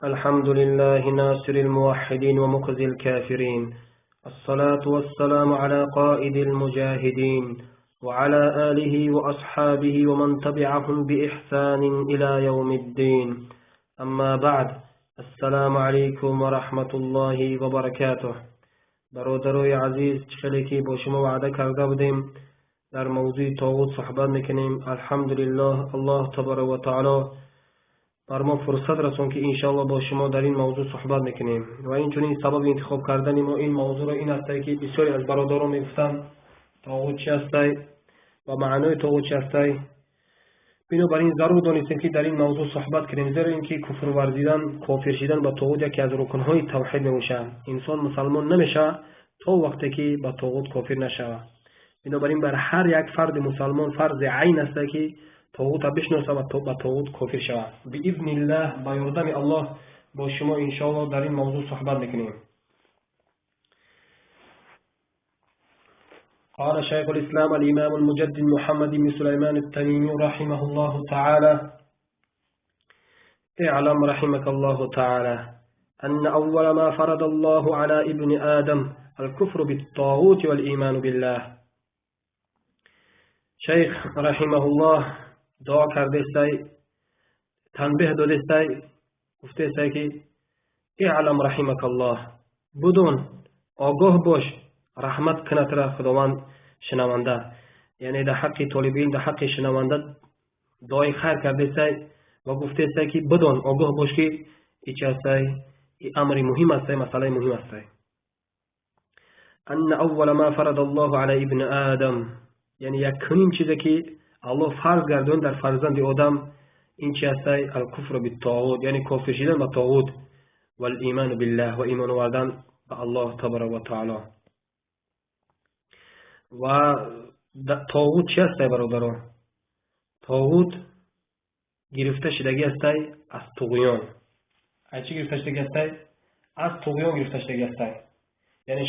الحمد لله ناصر الموحدين ومخزي الكافرين، الصلاة والسلام على قائد المجاهدين وعلى آله وأصحابه ومن تبعهم بإحسان إلى يوم الدين. أما بعد، السلام عليكم ورحمة الله وبركاته. برادرای عزیز، چخیلی که با شما وعده کرده بودیم در موضوع طاغوت صحبت میکنیم. الحمدلله الله تبارک و تعالی بر ما فرصت رسون که انشاءالله با شما در این موضوع صحبت میکنیم و اینچنین سبب انتخاب کردن ما این موضوع را این است که بسیاری از برادران میگفتن طاغوت چی است و معنای طاغوت چی است. بنابراین ضرور دانستیم که در این موضوع صحبت کنیم، زیرا اینکه کفر ورزیدن، کافر شدن با طاغوت یکی از رکنهای توحید میشه. انسان مسلمان نمیشه تا وقتی که با طاغوت کافر نشه. بنابراین بر هر یک فرد مسلمان فرض عین است که طاغوت بشناسه و با طاغوت کافر شود. باذن الله با یردم الله با شما انشاءالله در این موضوع صحبت میکنیم. قال شيخ الإسلام الإمام المجدد محمد بن سليمان التميمي رحمه الله تعالى: اعلم رحمك الله تعالى أن أول ما فرض الله على ابن آدم الكفر بالطاغوت والإيمان بالله. شيخ رحمه الله دعا کرده است، تنبیه داده است، گفته است که اعلم رحمك الله، بدون آگاه باش رحمت کند را خداوند شنونده. یعنی در حق طالبین، در حق شنونده دعای خیر کرده است و گفته است که بدون آگاه باش که این چه است، این امر مهم است، مسئله مهم است. ان اول ما فرض الله علی ابن آدم، یعنی یکمین چیزی که الله فرض گردون در فرزند آدم این چی است؟ الکفر بالطاغوت، یعنی کافر شدن با طاغوت، و الایمان بالله، و ایمان آوردن به الله تبارک و تعالی. و طاغوت چی است برادران؟ طاغوت گرفته شدگی است از طغیان. از چی گرفته شدگی است؟ از طغیان گرفته شدگی است. یعنی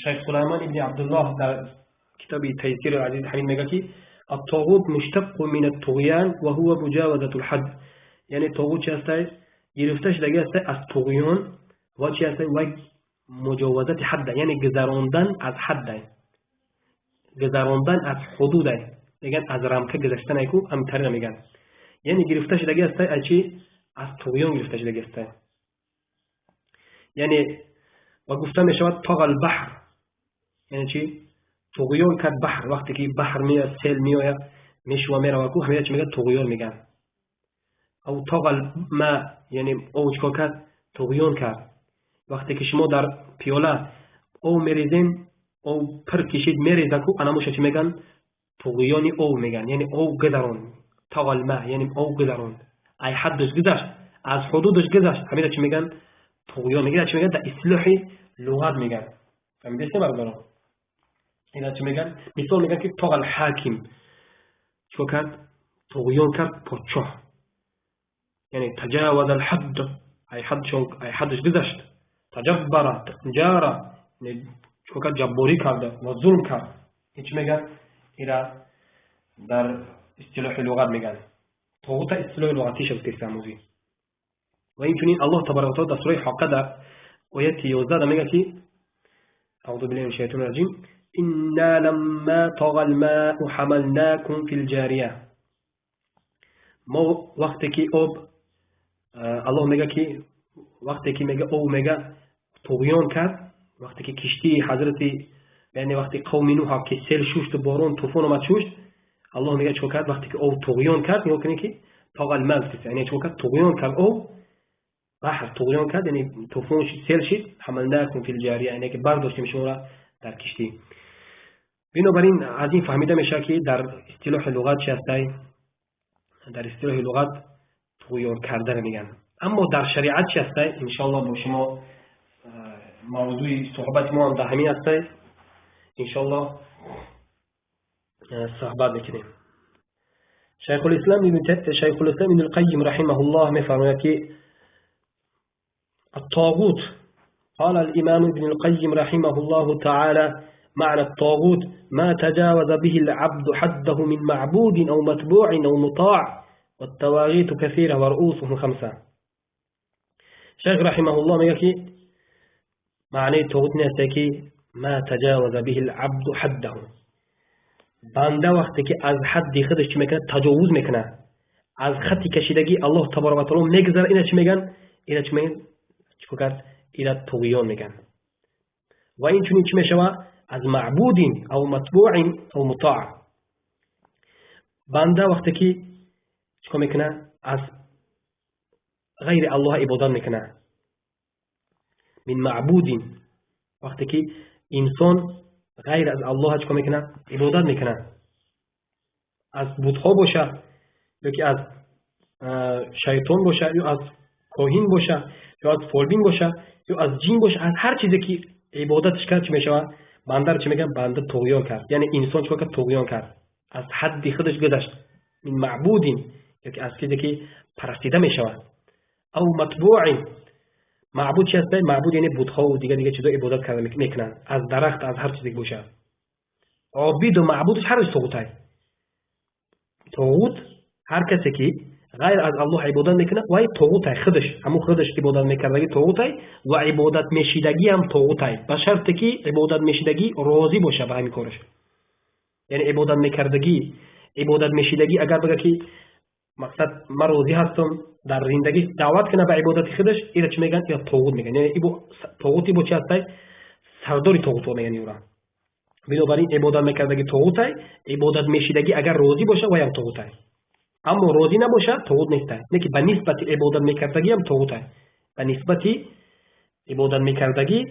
شیخ سلیمان ابن عبدالله در کتاب تیسیر العزیز الحکیم میگه که الطاغوت مشتق من الطغیان و هو مجاوزة الحد. یعنی طاغوت چی است؟ گرفته شدگی است از طغیان و چی است؟ و مجاوزت حد، یعنی گذراندن از حد، گذراندن از حدود. میگن از رمکه گذشتن ایکو هم طریق میگن. یعنی گرفته شدگی است از چی؟ از طغیان گرفته شدگی است. یعنی و گفته میشود طغى البحر، یعنی چی؟ طغیان کرد بحر. وقتی که بحر میاد، سیل میاد، میشوه میره و کو، همه چی میگن طغیان میگن. او طغى الماء، یعنی او چیکار کرد؟ طغیان کرد. وقتی که شما در پیاله او میریزین، او پر کشید میریزه کو، اناموش چی میگن؟ طغیانی او میگن. یعنی او گذران. طغى الماء یعنی او گذران، ای حدش گذشت، از حدودش گذشت، همه چی میگن؟ طغیان میگن. چی میگن؟ در اصطلاح لغت میگن. فهمیدید برادران؟ اینا چی میگن؟ مثال میگن که طغى الحاکم، چیکار کرد؟ طغیان کرد پادشاه. یعنی تجاوز الحد، ای حدش گذشت. تجبر، جار، یعنی چیکار کرد؟ جباری کرد و ظلم کرد. این چی میگن؟ اینا در اصطلاح لغت میگن. طاغوت اصطلاح لغتیش است استعمالی. و اینچنین الله تبارک و تعالی در سوره حاقه در آیه 11 میگه که اعوذ بالله من الشیطان الرجیم: إنا لما طغى الماء حملناكم في الجارية. ما وقتی که آب، الله میگه که وقتی که میگه او میگه طغیان کرد، وقتی که کشتی حضرت، یعنی وقتی قوم نوح که سیل شوشت، باران طوفان اومد شوشت، الله میگه چیکار کرد؟ وقتی که او طغیان کرد، میگه کنه که طغى الماء، یعنی چیکار کرد؟ طغیان کرد. او بحر طغیان کرد، یعنی طوفان سیل شد. حملناكم في الجارية، یعنی که برداشتیم شما را در کشتی. بنابراین از این فهمیده میشه که در اصطلاح لغت چی است؟ در اصطلاح لغت طغیان کردن میگن. اما در شریعت چی است؟ انشاءالله با شما موضوع صحبت ما هم در همین است. انشاءالله صحبت میکنیم. شیخ الاسلام ابن القیم رحمه الله میفرماید که الطاغوت، قال الامام ابن القیم رحمه الله تعالی: معنى الطاغوت ما تجاوز به العبد حده من معبود أو متبوع أو مطاع، والتواغيت كثيرة ورؤوسهم 5. شیخ رحمه الله میگه که معنی طاغوت نیست که ما تجاوز به العبد حده، بنده وقتی که از حد خودش چی میکنه تجاوز میکنه، از خطی کشیدگی الله تبارک و تعالی میگذره، اینا چی میگن؟ اینا چی میگن؟ چیکار کرد؟ اینا طغیان میگن. و این چنین چی میشوه؟ از معبود او متبوع او مطاع. بنده وقتی که چیکار میکنه؟ از غیر الله عبادت میکنه. من معبود، وقتی که انسان غیر از الله چیکار میکنه؟ عبادت میکنه. از بت‌ها باشه، یا که از شیطان باشه، یا از کاهن باشه، یا از فالبین باشه، یا از جن باشه، از هر چیزی که عبادتش کرد چی میشه؟ بنده چی میگن؟ بنده طغیان کرد. یعنی انسان چیکار کرد؟ طغیان کرد، از حد خودش گذشت. من معبود، یا که از چیزی که پرستیده میشه. او متبوع، معبود چی هست؟ معبود یعنی بت‌ها و دیگه چیزا عبادت کرده میکنن، از درخت، از هر چیزی باشه. عابد و معبودش هر چیز طاغوت است. طاغوت هر کسی که غیر از الله عبادت میکنه و طاغوت است، خودش همون خودش عبادت میکردگی طاغوت است و عبادت میشیدگی هم طاغوت است، به شرطی که عبادت میشیدگی راضی باشه به همین کارش. یعنی عبادت میکردگی، عبادت میشیدگی اگر بگه که مقصد من راضی هستم در زندگی دعوت کنه به عبادت خودش، اینا چی میگن؟ یا طاغوت میگن. یعنی طاغوتی با چی هست؟ سرداری طاغوت میگن اینا. بنابراین عبادت میکردگی طاغوت است، عبادت میشیدگی اگر راضی باشه و هم طاغوت است. اما راضی نباشه طاغوت نیست. نه که به نسبت عبادت میکردگی هم طاغوت است. به نسبت عبادت میکردگی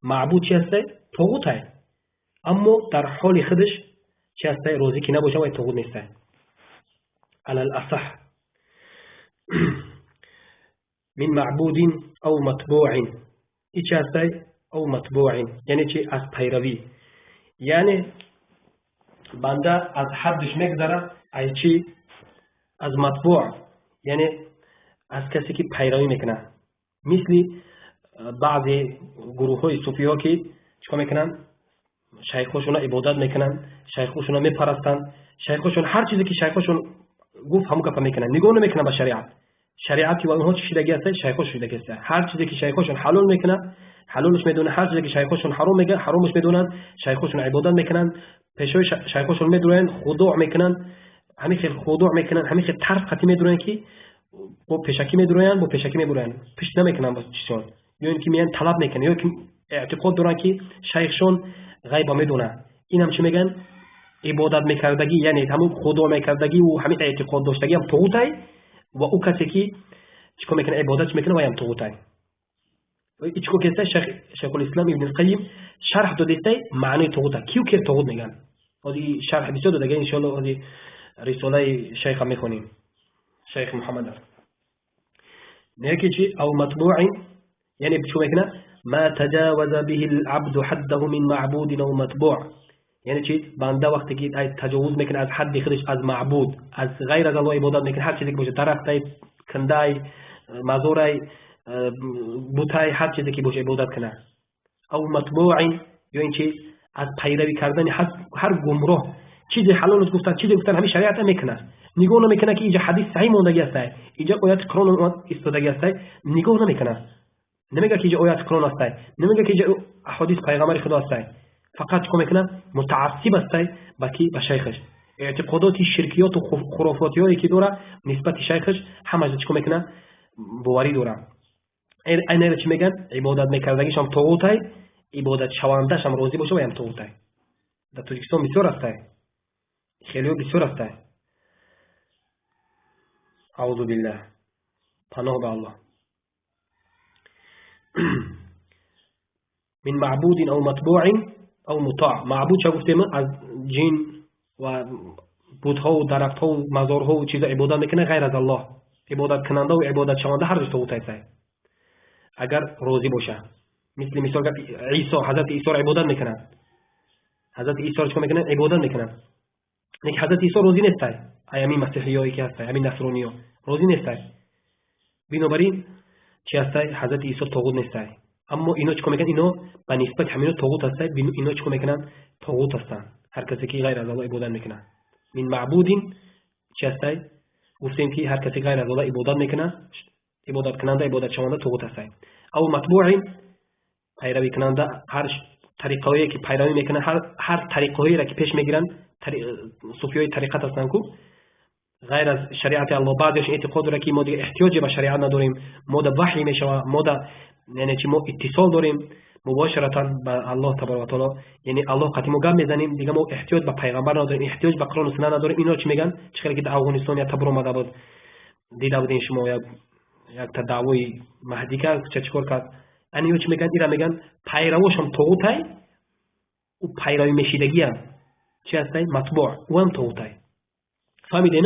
معبود چی هست؟ طاغوت است. اما در حال خودش چی هست؟ راضی که نباشه و طاغوت نیست. على الاصح من معبود او متبوع. ای چی هست؟ او متبوع یعنی چی؟ از پیروی. یعنی بنده از حدش میگذره. ای چی؟ از متبوع یعنی از کسی که پیروی میکنه. مثل بعضی گروه های صوفی ها که چیکار میکنن؟ شیخوشون عبادت میکنن، شیخوشون میپرستن، شیخوشون هر چیزی که شیخوشون گفت همون کار میکنن، نگاه نمیکنن به شریعت. شریعتی و اونها چی شیدگی هست؟ شیخوش شیدگی است. هر چیزی که شیخوشون حلال میکنه حلالش میدونن، هر چیزی که شیخوشون حرام میگه حرامش میدونن. شیخوشون عبادت میکنن، پیشوی شیخوشون میدونن، خضوع میکنن، همین خیلی خضوع میکنن، همین خیلی طرف خطی میدونن که با پیشکی میدونن، با پیشکی میبرن، پیش نمیکنن با چیزشون. یا اینکه میان طلب میکنن، یا که اعتقاد دارن که شیخشون غیب میدونه. این هم چی میگن؟ عبادت میکردگی، یعنی همون خضوع میکردگی و همین اعتقاد داشتگی هم طاغوت است. و او کسی که چیکار میکنه؟ عبادت میکنه و هم طاغوت است. ایچ کو کسی شیخ الاسلام ابن القیم شرح داده معنی طاغوت. کیو که طاغوت میگن؟ هذه شرح بسیار داده، ان شاء الله هذه رساله شیخ میخونیم، شیخ محمد. نیکی او متبوع یعنی چی میکنه؟ ما تجاوز به العبد حده من معبود او متبوع. یعنی چی؟ بنده وقتی که تجاوز میکنه از حد خودش، از معبود، از غیر از الله عبادت میکنه، هر چیزی که باشه، درخت، کنده، مزار، بوتای، هر چیزی که باشه عبادت کنه. او متبوع یا این چی؟ از پیروی کردن هر گمراه. چیزی حلال گفتن، چیزی گفتن همین شریعت میکنه. نگاه نمیکنه که اینجا حدیث صحیح موندگی است، اینجا آیات قرآن استادگی است، نگاه نمیکنه. نمیگه که اینجا آیات قرآن است، نمیگه که اینجا احادیث پیغمبر خدا است. فقط چیکار میکنه؟ متعصب است به شیخش. اعتقادات شرکیات و خرافاتی که داره نسبت شیخش همه چیکار میکنه؟ باوری داره. اینا چی میگن؟ عبادت میکردگیش هم طاغوت است، عبادت شوندهش هم راضی باشه و هم طاغوت است. در تاجیکستان بسیار است، خیلی بسیار است. اعوذ بالله، پناه به الله. من معبود او متبوع او مطاع. معبود چه گفتیم؟ از جن و بت‌ها و درخت‌ها و مزارها و چیزا عبادت میکنه غیر از الله. عبادت کننده و عبادت شونده هر دو طاغوت است اگر راضی باشه. مثال عیسی، حضرت عیسی عبادت میکنن. حضرت عیسی چه میکنن؟ عبادت میکنن. لیکن حضرت عیسی راضی نیست. همین مسیحیایی که هست، همین نصرانی‌ها راضی نیست. بنابراین چی هست؟ حضرت عیسی طاغوت نیست. اما اینا چیکار میکنن؟ اینا به نسبت همین طاغوت هست. اینا چیکار میکنن؟ طاغوت هستن. هر کسی که غیر از الله عبادت میکنه. من معبود چی هست؟ گفتیم که هر کسی غیر از الله عبادت میکنه، عبادت کننده عبادت شونده طاغوت است. او متبوع پیروی کننده هر طریقه‌ای که پیروی میکنه، هر طریقه‌ای را که پیش میگیرن صوفیای طریقت هستن کو غیر از شریعت الله. بعضیش اعتقاد داره که ما دیگه احتیاجی به شریعت نداریم، ما در وحی میشوه، ما در یعنی چی ما اتصال داریم مباشرتا به الله تبارک و تعالی، یعنی الله قطعی ما گپ میزنیم دیگه، ما احتیاج به پیغمبر نداریم، احتیاج به قرآن و سنت نداریم. اینا چی میگن؟ چه که در افغانستان یا تبر اومده بود دیده بودین شما یک دعوای مهدی کرد چه چیکار کرد، انیو چی میگن؟ اینا میگن پیروش هم طاغوت و پیروی میشیدگی هم چی هستی؟ مطبوع و هم طاغوت. فهمیدین؟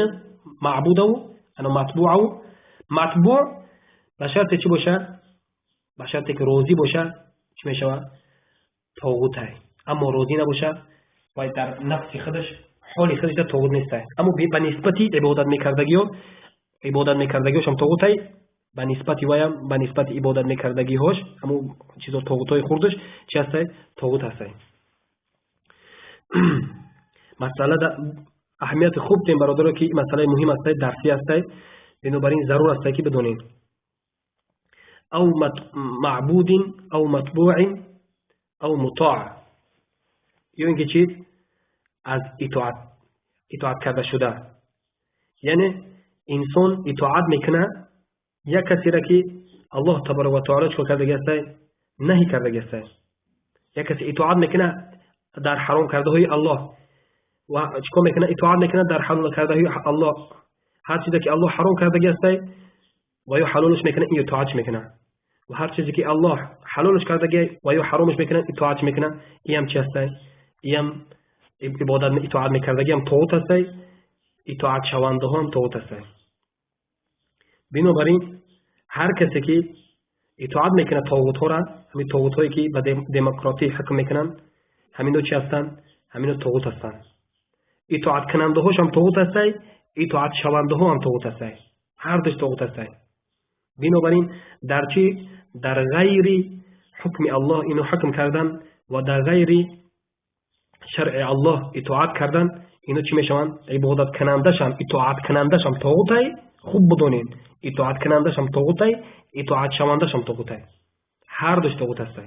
معبود و انا مطبوع به شرط چی باشه؟ به شرطی که روزی باشه چی میشه؟ طاغوت. اما روزی نباشه و در نفس خودش حال خودش طاغوت نیست. اما به نسبتی عبادت میکردگیش هم طاغوت، به نسبتی ویم به نسبت عبادت میکردگی هاش اما چیزا طاغوتای خوردش چی هست؟ طاغوت هست. مسئله اهمیت خوب دیم برادر که مسئله مهم است، درسی است، بنابراین ضرور است که بدونین. او معبود او متبوع او مطاع، یا اینکه چی؟ از اطاعت کرده شده، یعنی انسان اطاعت میکنه یک کسی را که الله تبارک و تعالی چه کرده است؟ نهی کرده است. یک کسی اطاعت میکنه در حرام کرده های الله و چیکار میکنه؟ اطاعت میکنه در حلال کرده های الله. هر چیزی که الله حرام کرده است و یا حلالش میکنه این اطاعت میکنه، و هر چیزی که الله حلالش کرده و یا حرامش میکنه اطاعت میکنه. این هم چی است؟ این هم عبادت اطاعت میکردگی هم طاغوت است، اطاعت شونده هم طاغوت است. بنابراین هر کسی که اطاعت میکنه طاغوت ها را، همین طاغوت هایی که به دموکراسی حکم میکنن، همین دو چی هستن؟ همین طاغوت هستن. اطاعت کننده هاش هم طاغوت است، اطاعت شونده ها هم طاغوت است. هر دوش طاغوت است. بنابراین در چی؟ در غیر حکم الله اینو حکم کردن و در غیر شرع الله اطاعت کردن، اینو چی میشوند؟ عبادت کنندش هم اطاعت کنندش هم طاغوت. خوب بدونین اطاعت کنندش هم طاغوت، اطاعت شوندش هم طاغوت. هر دوش طاغوت است.